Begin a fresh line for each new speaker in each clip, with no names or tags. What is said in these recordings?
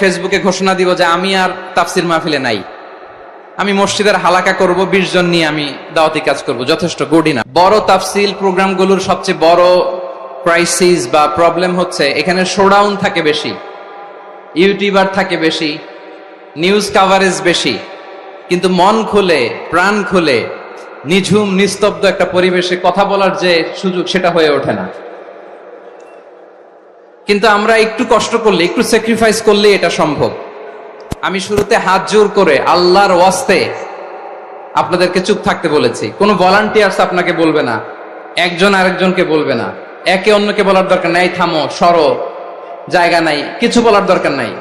ফেসবুকে ঘোষণা দিব যে আমি আর তাফসির মাহফিলে নাই, আমি মসজিদের হালাকা করব, 20 জন নিয়ে আমি দাওয়াতি কাজ করব, যথেষ্ট গুডই না। বড় তাফসিল প্রোগ্রামগুলোর সবচেয়ে বড় ক্রাইসিস বা প্রবলেম হচ্ছে এখানে শোডাউন থাকে বেশি, ইউটিউবার থাকে বেশি, নিউজ কাভারেজ বেশি, কিন্তু মন খুলে প্রাণ খুলে নিঝুম নিস্তব্ধ একটা পরিবেশে কথা বলার যে সুযোগ সেটা হয়ে ওঠে না। কিন্তু আমরা একটু কষ্ট করলে, একটু স্যাক্রিফাইস করলে এটা সম্ভব। আমি শুরুতে হাত জোর করে আল্লাহর ওয়াস্তে আপনাদেরকে চুপ থাকতে বলেছি। কোনো ভলান্টিয়ার্স আপনাকে বলবে না, একজন আরেকজনকে বলবে না, একে অন্যকে বলার দরকার নাই, থামো সরো, জায়গা নাই, কিছু বলার দরকার নাই,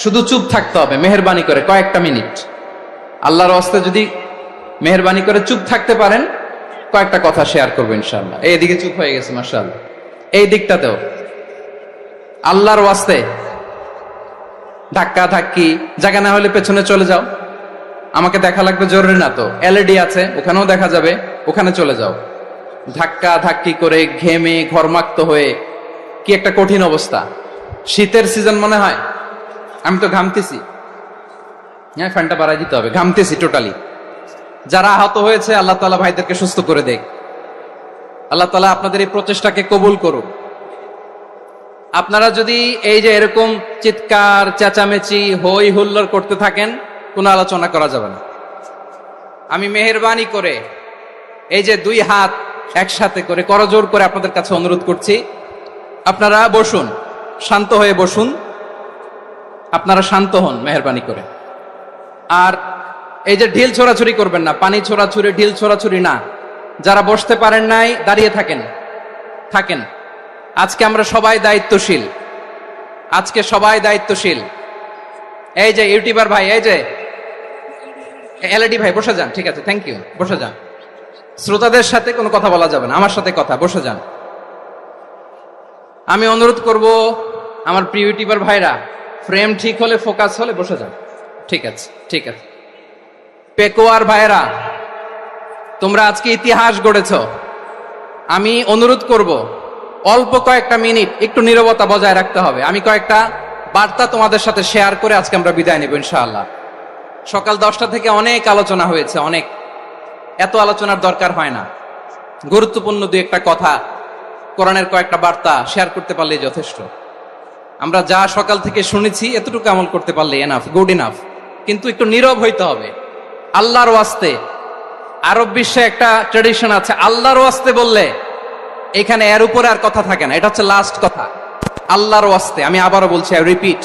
শুধু চুপ থাকতে হবে মেহেরবানি করে কয়েকটা মিনিট। আল্লাহর ওয়াস্তে যদি মেহেরবানি করে চুপ থাকতে পারেন, কয়েকটা কথা শেয়ার করবো ইনশাআল্লাহ। এইদিকে চুপ হয়ে গেছে মাশাআল্লাহ, এই দিকটাতেও আল্লাহর ওয়াস্তে ধাক্কা ধাক্কি জায়গা না হলে পেছনে চলে যাও, আমাকে দেখা লাগবে জরুরি না তো, এলইডি আছে ওখানেও দেখা যাবে, ওখানে চলে যাও। ধাক্কা ধাক্কি করে ঘেমে ঘরমাক্ত হয়ে কি একটা কঠিন অবস্থা। শীতের সিজন মনে হয়, আমি তো ঘামতেছি, হ্যাঁ ফ্যানটা বাড়াই দিতে হবে, ঘামতেছি টোটালি। যারা আহত হয়েছে আল্লাহ তাআলা ভাইদেরকে সুস্থ করে দেখ, আল্লাহ তাআলা আপনাদের এই প্রচেষ্টাকে কবুল করুক। আপনারা যদি এই যে এরকম চিৎকার চেঁচামেচি হই হুল্লোড় করতে থাকেন, কোনো আলোচনা করা যাবে না। আমি মেহেরবানি করে এই যে দুই হাত একসাথে করে করজোড় করে আপনাদের কাছে অনুরোধ করছি, আপনারা বসুন, শান্ত হয়ে বসুন, আপনারা শান্ত হন মেহেরবানি করে। আর এই যে ঢিল ছোড়াছুরি করবেন না, পানি ছোড়াছুরি ঢিল ছোড়াছুরি না। যারা বসতে পারেন নাই দাঁড়িয়ে থাকেন থাকেন। আজকে আমরা সবাই দায়িত্বশীল, আজকে সবাই দায়িত্বশীল। এই যে ইউটিউবার ভাই, এই যে এলইডি ভাই বসে যান, ঠিক আছে, থ্যাংক ইউ, বসে যান। শ্রোতাদের সাথে কোনো কথা বলা যাবে না, আমার সাথে কথা, বসে যান। আমি অনুরোধ করব আমার প্রিয় ইউটিউবার ভাইরা, ফ্রেম ঠিক হলে ফোকাস হলে বসে যান, ঠিক আছে ঠিক আছে। পেকোয়ার ভাইরা, তোমরা আজকে ইতিহাস গড়েছ। আমি অনুরোধ করব অল্প কয়েকটা মিনিট একটু নীরবতা বজায় রাখতে হবে। আমি কয়েকটা বার্তা তোমাদের সাথে শেয়ার করে আজকে আমরা বিদায় নেব ইনশাআল্লাহ। সকাল 10টা থেকে অনেক আলোচনা হয়েছে, অনেক, এত আলোচনার দরকার হয় না। গুরুত্বপূর্ণ দুই একটা কথা, কোরআনের কয়েকটা বার্তা শেয়ার করতে পারলেই যথেষ্ট। আমরা যা সকাল থেকে শুনেছি এতটুকু আমল করতে পারলে এনাফ, গুড ইনাফ। কিন্তু একটু নীরব হইতে হবে আল্লাহর ওয়াস্তে। আরব বিশ্বে একটা ট্র্যাডিশন আছে, আল্লাহর ওয়াস্তে বললে এখানে এর উপরে আর কথা থাকে না, এটা হচ্ছে লাস্ট কথা। আল্লাহর ওয়াস্তে, আমি আবারও বলছি, আই রিপিট,